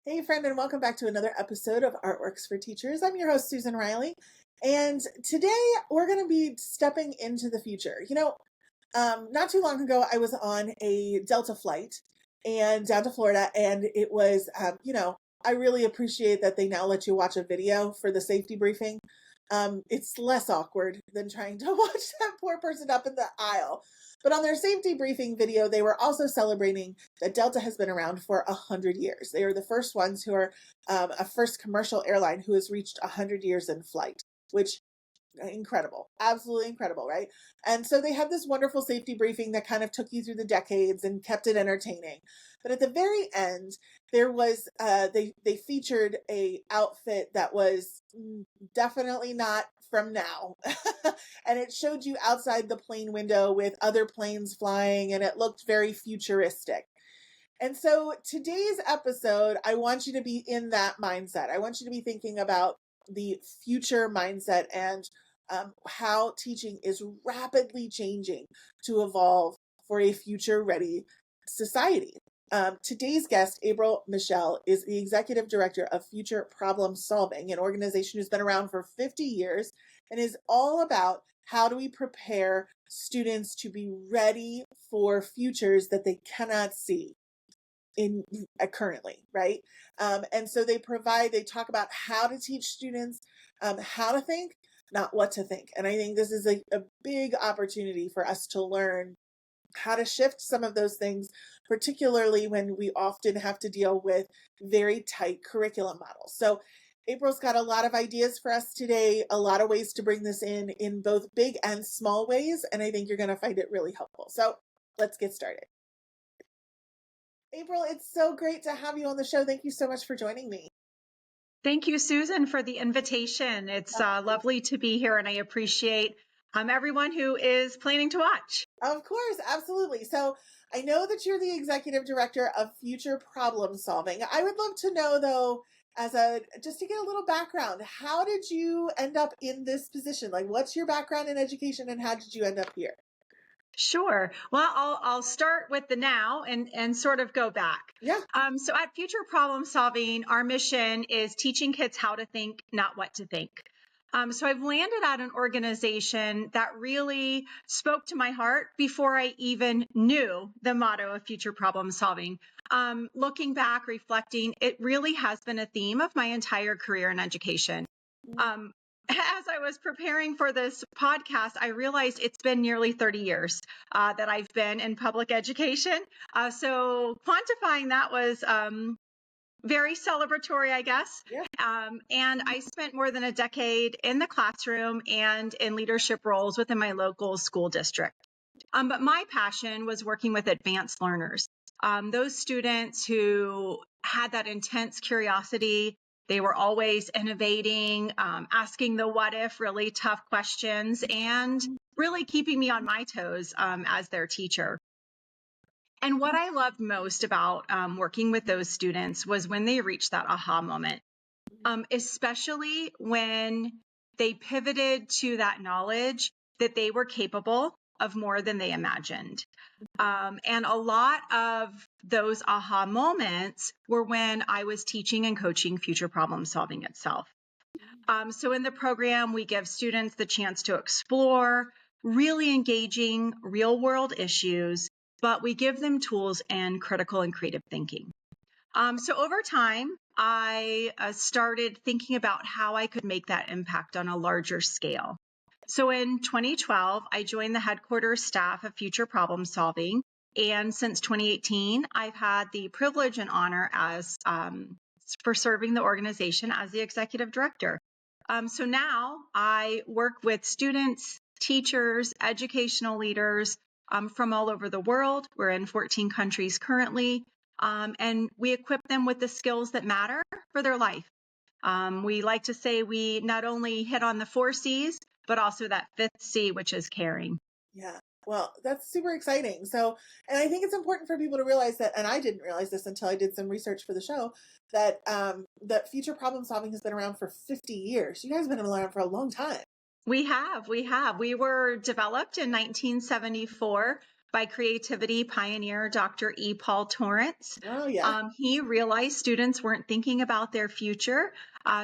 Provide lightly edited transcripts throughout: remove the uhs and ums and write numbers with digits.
Hey, friend, and welcome back to another episode of Artworks for Teachers. I'm your host, Susan Riley, and today we're going to be stepping into the future. Not too long ago, I was on a Delta flight and down to Florida, and it was, I really appreciate that they now let you watch a video for the safety briefing. It's less awkward than trying to watch that poor person up in the aisle. But on their safety briefing video, they were also celebrating that Delta has been around for 100 years. They are the first ones who are a first commercial airline who has reached 100 years in flight, which incredible, absolutely incredible, right? And so they had this wonderful safety briefing that kind of took you through the decades and kept it entertaining. But at the very end, there was they featured a outfit that was definitely not from now. And it showed you outside the plane window with other planes flying, and it looked very futuristic. And so today's episode, I want you to be in that mindset. I want you to be thinking about the future mindset and how teaching is rapidly changing to evolve for a future ready society. Today's guest, Michele, is the Executive Director of Future Problem Solving, an organization who's been around for 50 years and is all about how do we prepare students to be ready for futures that they cannot see in currently, right? And so they talk about how to teach students how to think, not what to think. And I think this is a big opportunity for us to learn how to shift some of those things, particularly when we often have to deal with very tight curriculum models. So April's got a lot of ideas for us today, a lot of ways to bring this in both big and small ways, and I think you're going to find it really helpful. So let's get started. April, it's so great to have you on the show. Thank you so much for joining me. Thank you, Susan, for the invitation. It's lovely to be here, and I appreciate everyone who is planning to watch. Of course, absolutely. So I know that you're the Executive Director of Future Problem Solving. I would love to know, though, just to get a little background, how did you end up in this position? Like, what's your background in education, and how did you end up here? Sure. Well, I'll start with the now and sort of go back. Yeah. So at Future Problem Solving, our mission is teaching kids how to think, not what to think. So I've landed at an organization that really spoke to my heart before I even knew the motto of Future Problem Solving. Looking back, reflecting, it really has been a theme of my entire career in education. As I was preparing for this podcast, I realized it's been nearly 30 years that I've been in public education. So quantifying that was very celebratory, I guess. Yeah. And I spent more than a decade in the classroom and in leadership roles within my local school district. But my passion was working with advanced learners, those students who had that intense curiosity. They were always innovating, asking the what if really tough questions, and really keeping me on my toes as their teacher. And what I loved most about working with those students was when they reached that aha moment, especially when they pivoted to that knowledge that they were capable of more than they imagined. And a lot of those aha moments were when I was teaching and coaching future problem solving itself. So in the program, we give students the chance to explore really engaging real world issues, but we give them tools and critical and creative thinking. So over time, I started thinking about how I could make that impact on a larger scale. So in 2012, I joined the headquarters staff of Future Problem Solving. And since 2018, I've had the privilege and honor for serving the organization as the executive director. So now I work with students, teachers, educational leaders from all over the world. We're in 14 countries currently, and we equip them with the skills that matter for their life. We like to say we not only hit on the 4 C's, but also that 5th C, which is caring. Yeah. Well, that's super exciting. So, and I think it's important for people to realize that, and I didn't realize this until I did some research for the show, that that future problem solving has been around for 50 years. You guys have been around for a long time. We have. We were developed in 1974 by creativity pioneer Dr. E. Paul Torrance. Oh, yeah. He realized students weren't thinking about their future.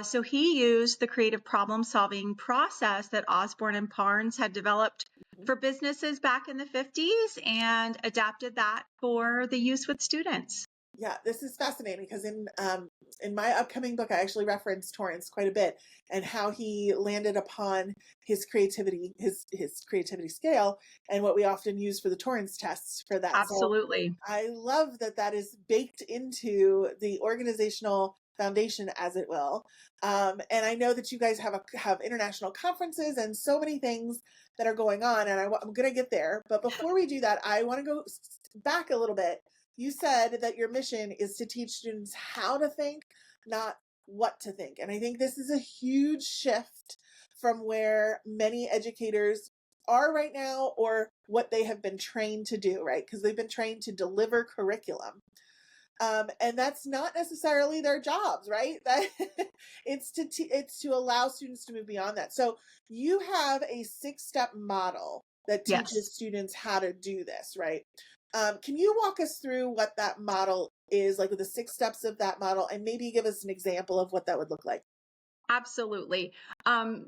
So he used the creative problem solving process that Osborne and Parnes had developed for businesses back in the 50s and adapted that for the use with students. Yeah, this is fascinating because in my upcoming book, I actually reference Torrance quite a bit and how he landed upon his creativity, his creativity scale, and what we often use for the Torrance tests for that. So Absolutely. I love that that is baked into the organizational foundation, as it will. And I know that you guys have international conferences and so many things that are going on, and I'm going to get there. But before we do that, I want to go back a little bit. You said that your mission is to teach students how to think, not what to think. And I think this is a huge shift from where many educators are right now or what they have been trained to do, right? Because they've been trained to deliver curriculum. And that's not necessarily their jobs, right? That it's to allow students to move beyond that. So you have a 6-step model that Yes. teaches students how to do this, right? Can you walk us through what that model is, like with the 6 steps of that model, and maybe give us an example of what that would look like? Absolutely.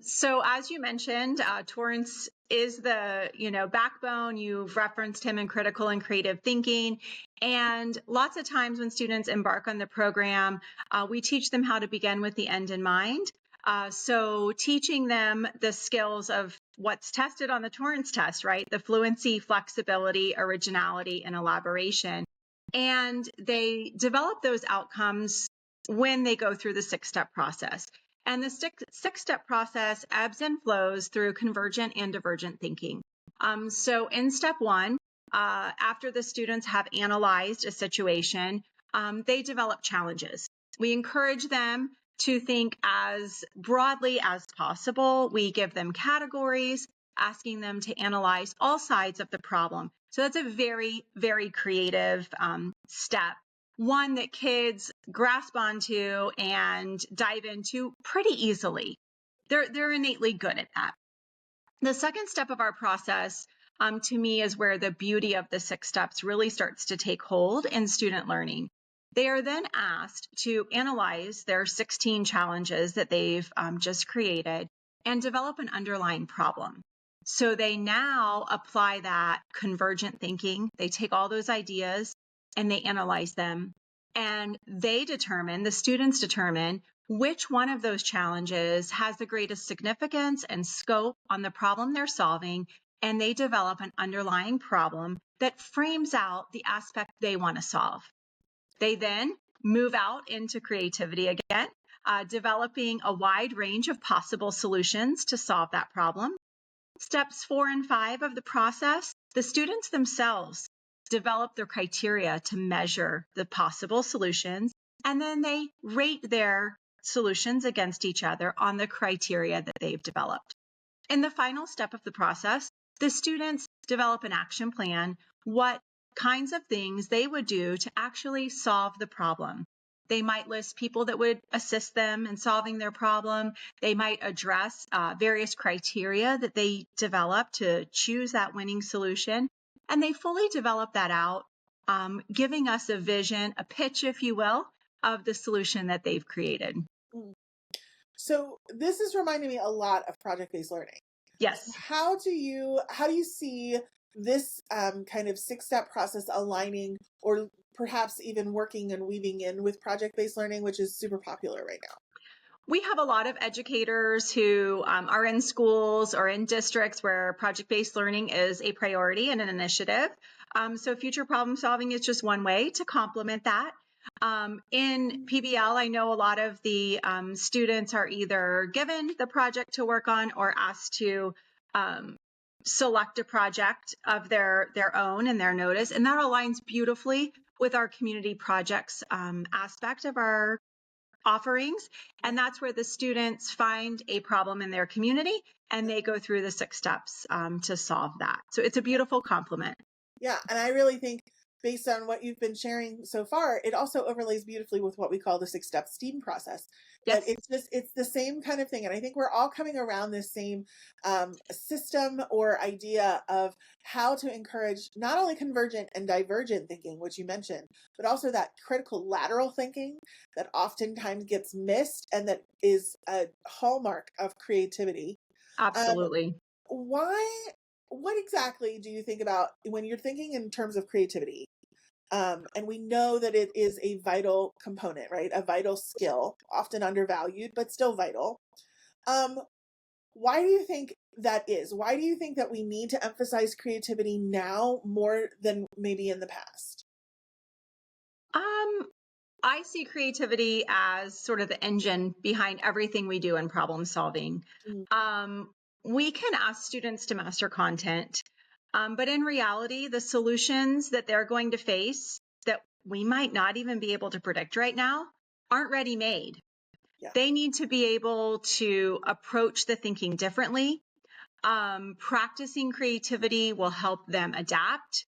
So as you mentioned, Torrance is the backbone. You've referenced him in critical and creative thinking, and lots of times when students embark on the program, we teach them how to begin with the end in mind. So teaching them the skills of what's tested on the Torrance test, right? The fluency, flexibility, originality, and elaboration. And they develop those outcomes when they go through the 6-step process. And the 6-step process ebbs and flows through convergent and divergent thinking. So in step 1, after the students have analyzed a situation, they develop challenges. We encourage them to think as broadly as possible. We give them categories, asking them to analyze all sides of the problem. So that's a very, very creative step, one that kids grasp onto and dive into pretty easily. They're innately good at that. The second step of our process, to me, is where the beauty of the 6 steps really starts to take hold in student learning. They are then asked to analyze their 16 challenges that they've just created and develop an underlying problem. So they now apply that convergent thinking. They take all those ideas and they analyze them. And the students determine which one of those challenges has the greatest significance and scope on the problem they're solving, and they develop an underlying problem that frames out the aspect they want to solve. They then move out into creativity again, developing a wide range of possible solutions to solve that problem. Steps 4 and 5 of the process, the students themselves develop their criteria to measure the possible solutions, and then they rate their solutions against each other on the criteria that they've developed. In the final step of the process, the students develop an action plan, what kinds of things they would do to actually solve the problem. They might list people that would assist them in solving their problem. They might address various criteria that they develop to choose that winning solution. And they fully develop that out, giving us a vision, a pitch, if you will, of the solution that they've created. Mm. So this is reminding me a lot of project-based learning. So Yes. how do you see this kind of 6-step process aligning, or perhaps even working and weaving in with project-based learning, which is super popular right now? We have a lot of educators who are in schools or in districts where project-based learning is a priority and an initiative. So future problem solving is just one way to complement that. In PBL, I know a lot of the students are either given the project to work on or asked to select a project of their own and their notice. And that aligns beautifully with our community projects aspect of our offerings. And that's where the students find a problem in their community and they go through the 6 steps to solve that. So it's a beautiful complement. Yeah, and I really think based on what you've been sharing so far, it also overlays beautifully with what we call the 6-step STEAM process. That Yes, it's the same kind of thing. And I think we're all coming around this same system or idea of how to encourage not only convergent and divergent thinking, which you mentioned, but also that critical lateral thinking that oftentimes gets missed and that is a hallmark of creativity. Um, absolutely. why, what exactly do you think about when you're thinking in terms of creativity? And we know that it is a vital component, right? A vital skill, often undervalued, but still vital. Um, why do you think that is? Why do you think that we need to emphasize creativity now more than maybe in the past? Um, I see creativity as sort of the engine behind everything we do in problem solving. Mm, Um, we can ask students to master content, but in reality, the solutions that they're going to face that we might not even be able to predict right now aren't ready made. yeah, They need to be able to approach the thinking differently. Practicing creativity will help them adapt.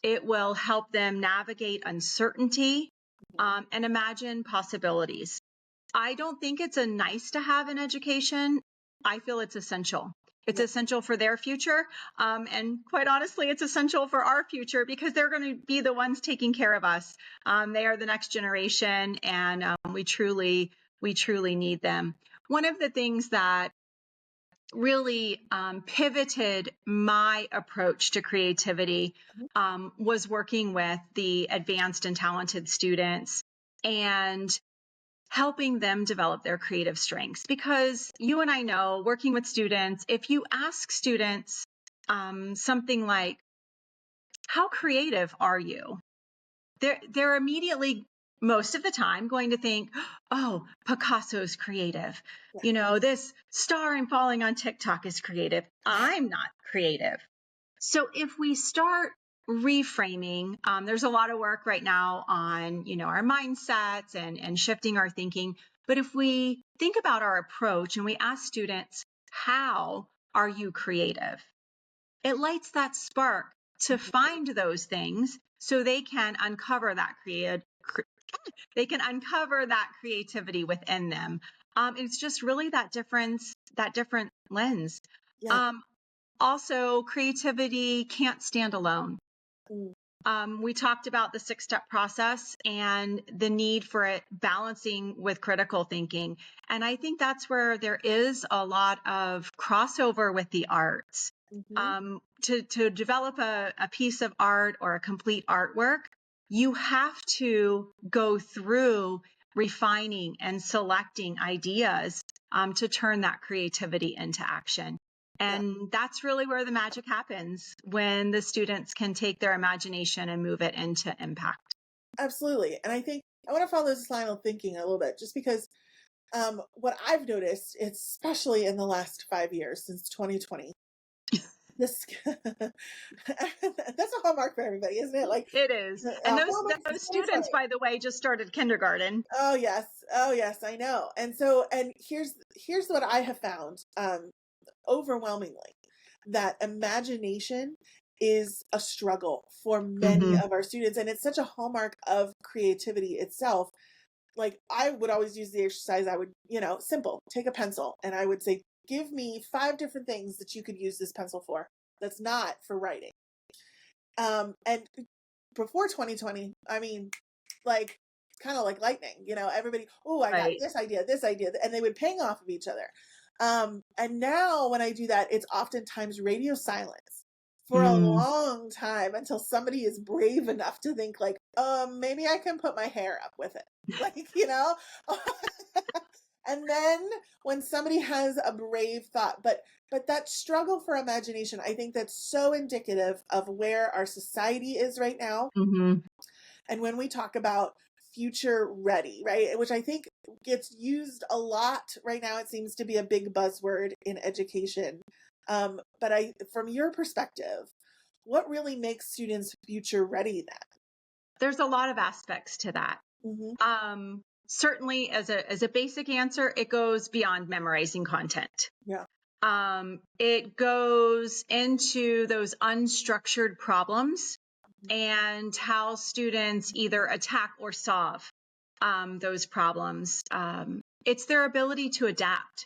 It will help them navigate uncertainty mhm, and imagine possibilities. I don't think it's a nice to have in education. I feel it's essential. It's yeah, essential for their future. And quite honestly, it's essential for our future because they're going to be the ones taking care of us. They are the next generation, and we truly need them. One of the things that really pivoted my approach to creativity mhm, was working with the advanced and talented students and helping them develop their creative strengths. Because you and I know, working with students, if you ask students something like, how creative are you? They're immediately, most of the time, going to think, oh, Picasso's creative. yeah, You know, this star I'm following on TikTok is creative. I'm not creative. So if we start reframing, there's a lot of work right now on, our mindsets and shifting our thinking. But if we think about our approach and we ask students, how are you creative? It lights that spark to mhm, find those things so they can uncover they can uncover that creativity within them. It's just really that different lens. yeah, Um, Also, creativity can't stand alone. mm, We talked about the 6-step process and the need for it balancing with critical thinking. And I think that's where there is a lot of crossover with the arts. mhm, To develop a piece of art or a complete artwork, you have to go through refining and selecting ideas to turn that creativity into action. yeah, And that's really where the magic happens when the students can take their imagination and move it into impact. absolutely. And I think I want to follow this line of thinking a little bit, just because what I've noticed, especially in the last 5 years since 2020, this that's a hallmark for everybody, isn't it? Like It is. And a hallmark for those 2020. students, by the way, just started kindergarten. Oh yes, oh yes, I know. And so, and here's what I have found, overwhelmingly, that imagination is a struggle for many Hmm. of our students, and it's such a hallmark of creativity itself. Like, I would always use the exercise. I would, simple, take a pencil, and I would say, give me 5 different things that you could use this pencil for that's not for writing. And before 2020, I mean, like, kind of like lightning, everybody, oh, I got Right. this idea, and they would ping off of each other. And now when I do that, it's oftentimes radio silence for a Mm. long time until somebody is brave enough to think like, maybe I can put my hair up with it. Like, and then when somebody has a brave thought, but that struggle for imagination, I think that's so indicative of where our society is right now. Hmm. And when we talk about future ready, right, which I think gets used a lot right now, it seems to be a big buzzword in education. But from your perspective, what really makes students future ready then? There's a lot of aspects to that. Hmm. Certainly, as a basic answer, it goes beyond memorizing content. Yeah. It goes into those unstructured problems and how students either attack or solve those problems. It's their ability to adapt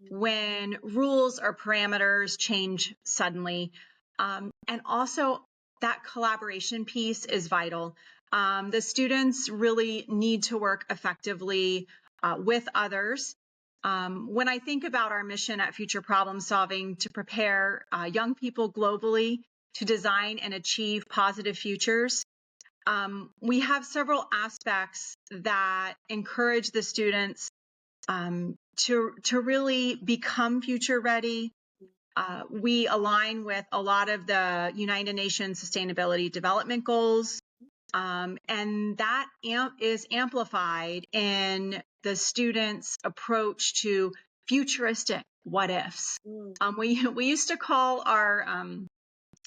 when rules or parameters change suddenly. And also, that collaboration piece is vital. The students really need to work effectively with others. When I think about our mission at Future Problem Solving to prepare young people globally to design and achieve positive futures, we have several aspects that encourage the students to really become future ready. We align with a lot of the United Nations Sustainability Development Goals, and that is amplified in the students' approach to futuristic what ifs. We used to call our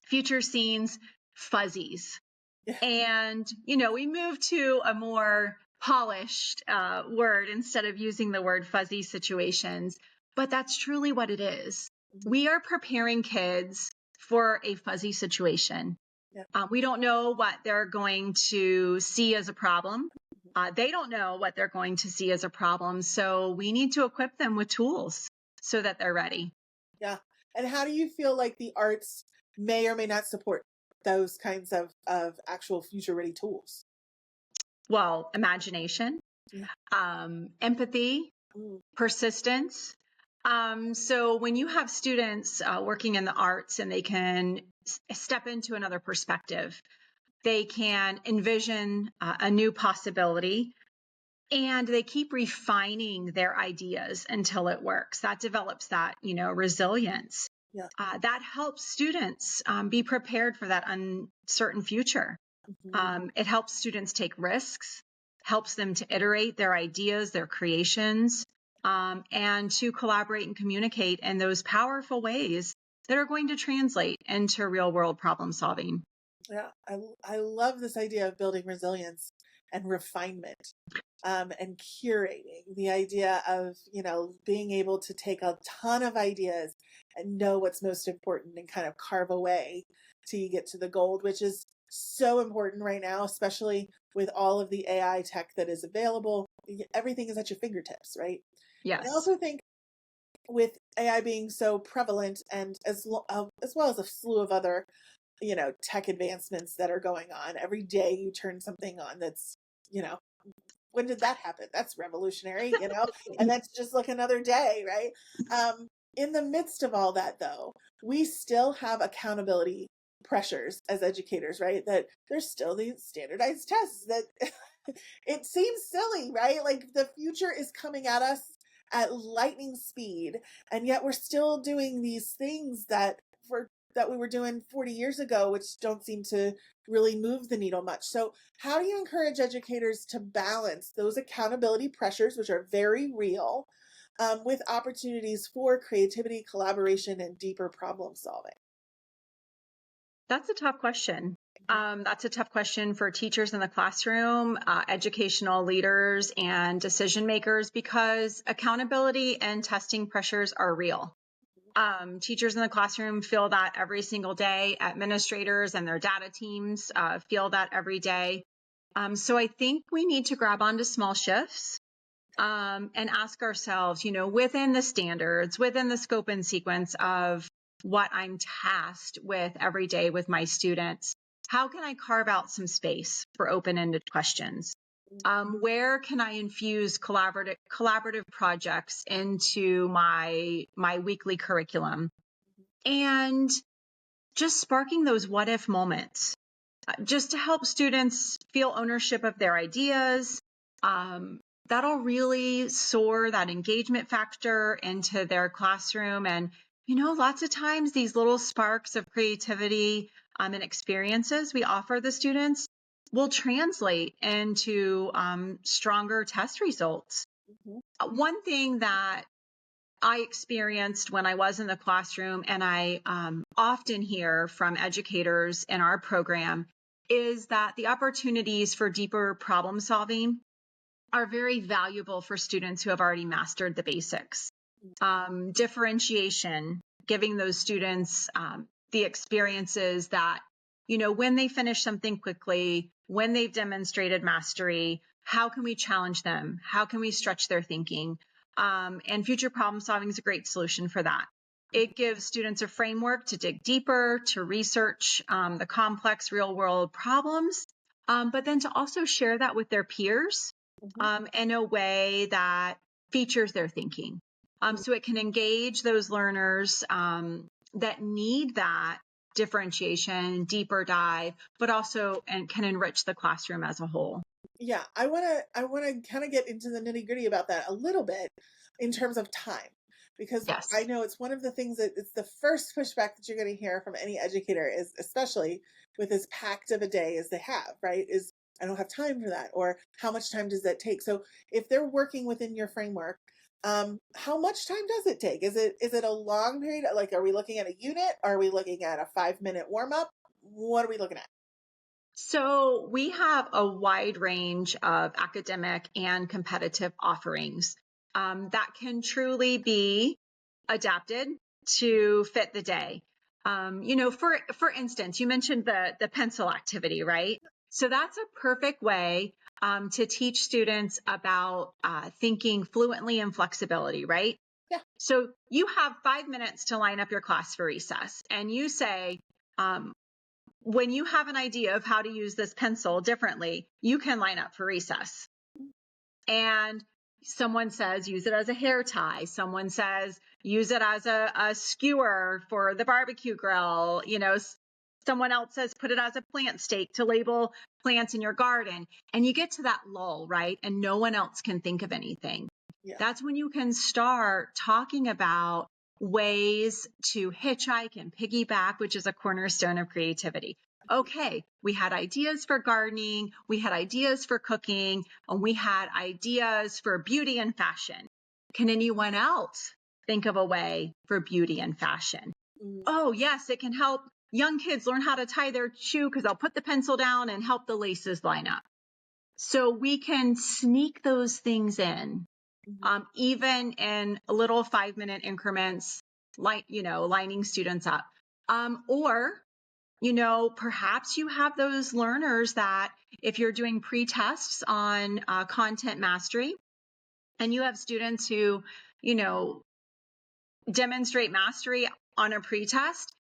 future scenes fuzzies. And, we moved to a more polished word instead of using the word fuzzy situations. But that's truly what it is. We are preparing kids for a fuzzy situation. We don't know what they're going to see as a problem. They don't know what they're going to see as a problem. So we need to equip them with tools so that they're ready. Yeah. And how do you feel like the arts may or may not support those kinds of actual future ready tools? Well, imagination, empathy, persistence. So when you have students working in the arts and they can step into another perspective, they can envision a new possibility, and they keep refining their ideas until it works. That develops that, resilience. That helps students be prepared for that uncertain future. It helps students take risks, helps them to iterate their ideas, their creations, and to collaborate and communicate in those powerful ways that are going to translate into real world problem solving. Yeah, I love this idea of building resilience and refinement, and curating, the idea of, being able to take a ton of ideas and know what's most important and kind of carve away till you get to the gold, which is so important right now, especially with all of the AI tech that is available. Everything is at your fingertips, right? Yes. I also think with AI being so prevalent, and as well as a slew of other tech advancements that are going on. Every day you turn something on that's, when did that happen? That's revolutionary, and that's just like another day, right? In the midst of all that, though, we still have accountability pressures as educators, right? That there's still these standardized tests that it seems silly, right? Like the future is coming at us at lightning speed, and yet we're still doing these things that we were doing 40 years ago, which don't seem to really move the needle much. So how do you encourage educators to balance those accountability pressures, which are very real, with opportunities for creativity, collaboration, and deeper problem solving? That's a tough question. That's a tough question for teachers in the classroom, educational leaders, and decision makers, because accountability and testing pressures are real. Teachers in the classroom feel that every single day. Administrators and their data teams feel that every day. So I think we need to grab onto small shifts and ask ourselves, within the standards, within the scope and sequence of what I'm tasked with every day with my students, how can I carve out some space for open-ended questions? Where can I infuse collaborative projects into my weekly curriculum? And just sparking those what if moments, just to help students feel ownership of their ideas. That'll really soar that engagement factor into their classroom. And, lots of times these little sparks of creativity and experiences we offer the students will translate into stronger test results. One thing that I experienced when I was in the classroom, and I often hear from educators in our program, is that the opportunities for deeper problem solving are very valuable for students who have already mastered the basics. Differentiation, giving those students the experiences that when they finish something quickly, when they've demonstrated mastery, how can we challenge them? How can we stretch their thinking? And future problem solving is a great solution for that. It gives students a framework to dig deeper, to research the complex real world problems, but then to also share that with their peers in a way that features their thinking. So it can engage those learners that need that differentiation, deeper dive, but also and can enrich the classroom as a whole. Yeah, I want to kind of get into the nitty-gritty about that a little bit in terms of time, because I Yes. know it's one of the things that it's the first pushback that you're going to hear from any educator, is especially with as packed of a day as they have, right? Is I don't have time for that, or how much time does that take? So if they're working within your framework, how much time does it take? Is it a long period? Like, are we looking at a unit? Are we looking at a 5-minute warm up? What are we looking at? So we have a wide range of academic and competitive offerings that can truly be adapted to fit the day. For instance, you mentioned the pencil activity, right? So that's a perfect way to teach students about thinking fluently and flexibility, right? Yeah. So you have 5 minutes to line up your class for recess, and you say, when you have an idea of how to use this pencil differently, you can line up for recess. And someone says, use it as a hair tie. Someone says, use it as a skewer for the barbecue grill. Someone else says, put it as a plant stake to label plants in your garden. And you get to that lull, right? And no one else can think of anything. Yeah. That's when you can start talking about ways to hitchhike and piggyback, which is a cornerstone of creativity. Okay, we had ideas for gardening, we had ideas for cooking, and we had ideas for beauty and fashion. Can anyone else think of a way for beauty and fashion? Mm. Oh, yes, it can help young kids learn how to tie their shoe because they'll put the pencil down and help the laces line up. So we can sneak those things in, even in little 5-minute increments, like, lining students up. Or, perhaps you have those learners that if you're doing pre-tests on content mastery and you have students who, demonstrate mastery on a pre-test,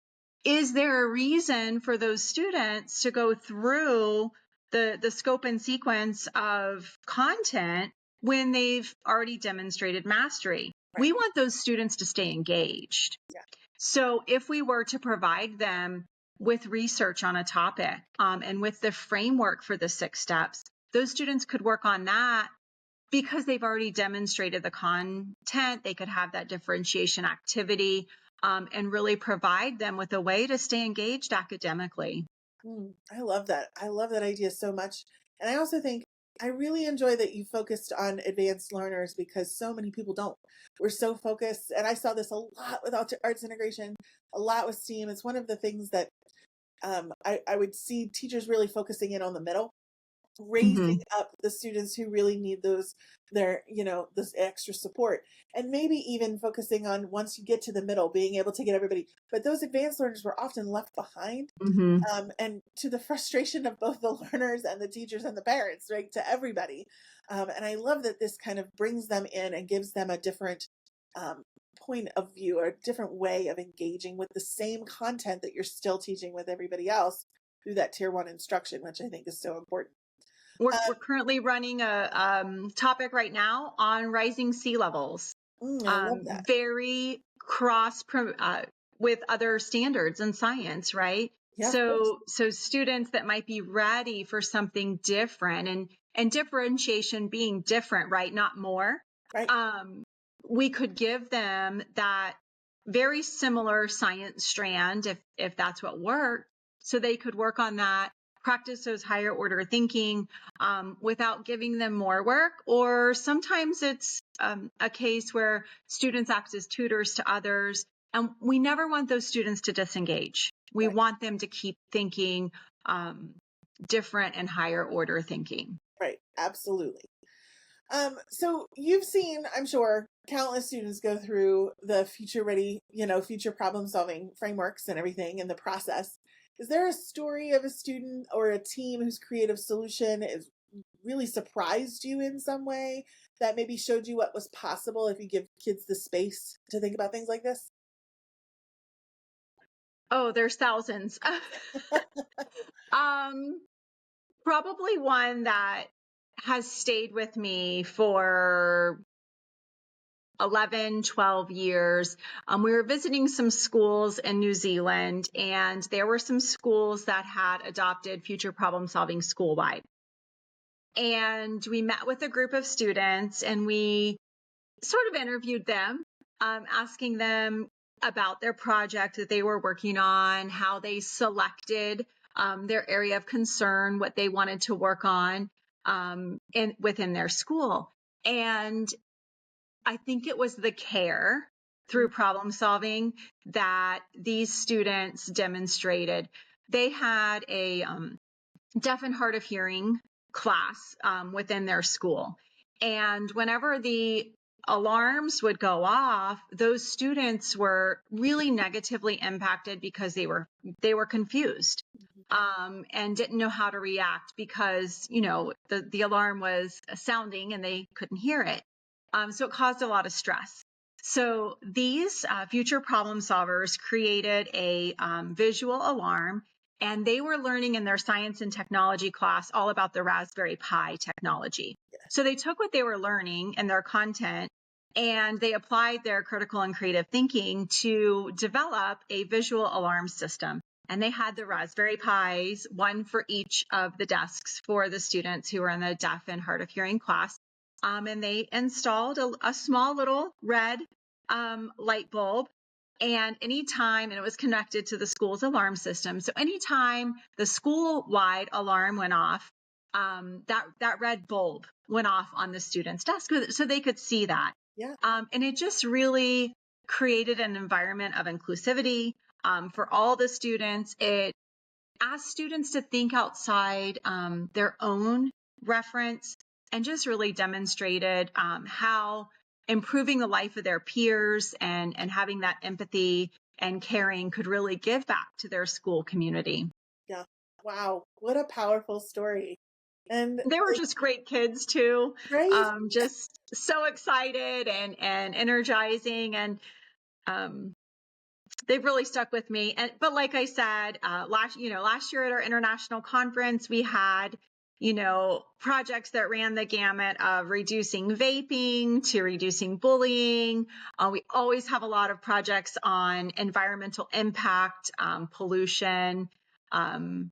is there a reason for those students to go through the scope and sequence of content when they've already demonstrated mastery? Right. We want those students to stay engaged. Yeah. So if we were to provide them with research on a topic and with the framework for the 6 steps, those students could work on that because they've already demonstrated the content. They could have that differentiation activity and really provide them with a way to stay engaged academically. I love that. I love that idea so much. And I also think I really enjoy that you focused on advanced learners, because so many people don't. We're so focused. And I saw this a lot with arts integration, a lot with STEAM. It's one of the things that I would see teachers really focusing in on the middle, Mm-hmm. raising up the students who really need this extra support, and maybe even focusing on, once you get to the middle, being able to get everybody. But those advanced learners were often left behind, Mm-hmm. and to the frustration of both the learners and the teachers and the parents, right, to everybody. And I love that this kind of brings them in and gives them a different um, point of view, or a different way of engaging with the same content that you're still teaching with everybody else through that tier 1 instruction, which I think is so important. We're currently running a topic right now on rising sea levels. I love that. Very with other standards in science, right? Yeah, of course. So students that might be ready for something different, and differentiation being different, right? Not more. Right. We could give them that very similar science strand if that's what worked. So they could work on that, practice those higher order thinking without giving them more work. Or sometimes it's a case where students act as tutors to others. And we never want those students to disengage. We Right. want them to keep thinking different and higher order thinking. Right. Absolutely. So you've seen, I'm sure, countless students go through the future ready, future problem solving frameworks and everything in the process. Is there a story of a student or a team whose creative solution is really surprised you in some way that maybe showed you what was possible if you give kids the space to think about things like this? Oh, there's thousands. um, Probably one that has stayed with me for 11, 12 years. We were visiting some schools in New Zealand, and there were some schools that had adopted future problem solving schoolwide. And we met with a group of students and we sort of interviewed them, asking them about their project that they were working on, how they selected their area of concern, what they wanted to work on within their school. And I think it was the care through problem solving that these students demonstrated. They had a deaf and hard of hearing class within their school. And whenever the alarms would go off, those students were really negatively impacted because they were confused and didn't know how to react because the alarm was sounding and they couldn't hear it. So it caused a lot of stress. So these future problem solvers created a visual alarm, and they were learning in their science and technology class all about the Raspberry Pi technology. So they took what they were learning in their content and they applied their critical and creative thinking to develop a visual alarm system. And they had the Raspberry Pis, one for each of the desks for the students who were in the deaf and hard of hearing class. And they installed a small little red light bulb. And anytime, and it was connected to the school's alarm system. So anytime the school-wide alarm went off, that red bulb went off on the student's desk so they could see that. Yeah. And it just really created an environment of inclusivity for all the students. It asked students to think outside their own reference and just really demonstrated how improving the life of their peers and having that empathy and caring could really give back to their school community. Yeah. Wow. What a powerful story. And They were just great kids too, right? just so excited and energizing, and they've really stuck with me. But like I said, last year at our international conference, we had projects that ran the gamut of reducing vaping to reducing bullying. We always have a lot of projects on environmental impact, pollution,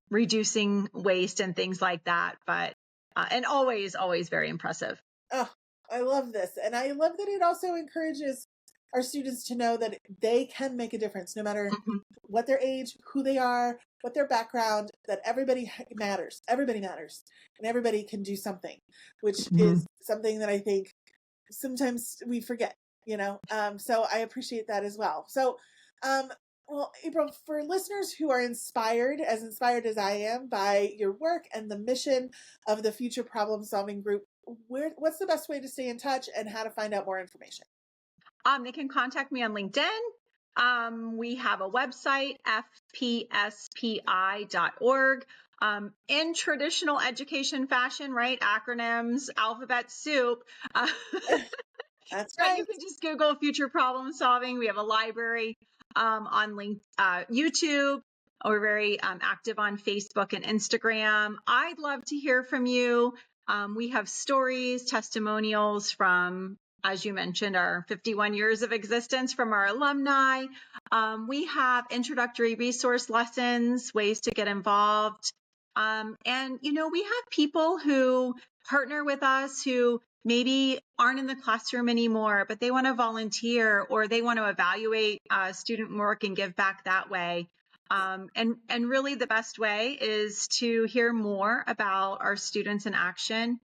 reducing waste and things like that. But and always very impressive. Oh, I love this. And I love that it also encourages our students to know that they can make a difference no matter what their age, who they are, what their background, that everybody matters. Everybody matters. And everybody can do something, which is something that I think sometimes we forget, so I appreciate that as well. So, well, April, for listeners who are inspired as I am by your work and the mission of the Future Problem Solving Group, what's the best way to stay in touch and how to find out more information? They can contact me on LinkedIn. We have a website, fpspi.org. In traditional education fashion, right? Acronyms, alphabet soup. That's But right. you can just Google future problem solving. We have a library on YouTube. We're very active on Facebook and Instagram. I'd love to hear from you. We have stories, testimonials from, as you mentioned, our 51 years of existence from our alumni. We have introductory resource lessons, ways to get involved. And, we have people who partner with us who maybe aren't in the classroom anymore, but they want to volunteer or they want to evaluate student work and give back that way. And really the best way is to hear more about our students in action.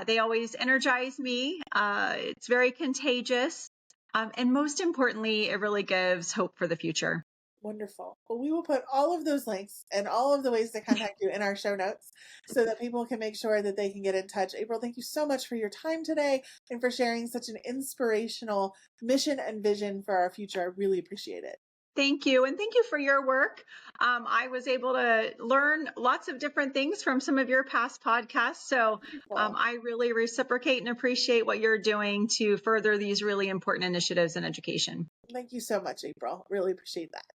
They always energize me. It's very contagious. And most importantly, it really gives hope for the future. Wonderful. Well, we will put all of those links and all of the ways to contact you in our show notes so that people can make sure that they can get in touch. April, thank you so much for your time today and for sharing such an inspirational mission and vision for our future. I really appreciate it. Thank you. And thank you for your work. I was able to learn lots of different things from some of your past podcasts. So I really reciprocate and appreciate what you're doing to further these really important initiatives in education. Thank you so much, April. Really appreciate that.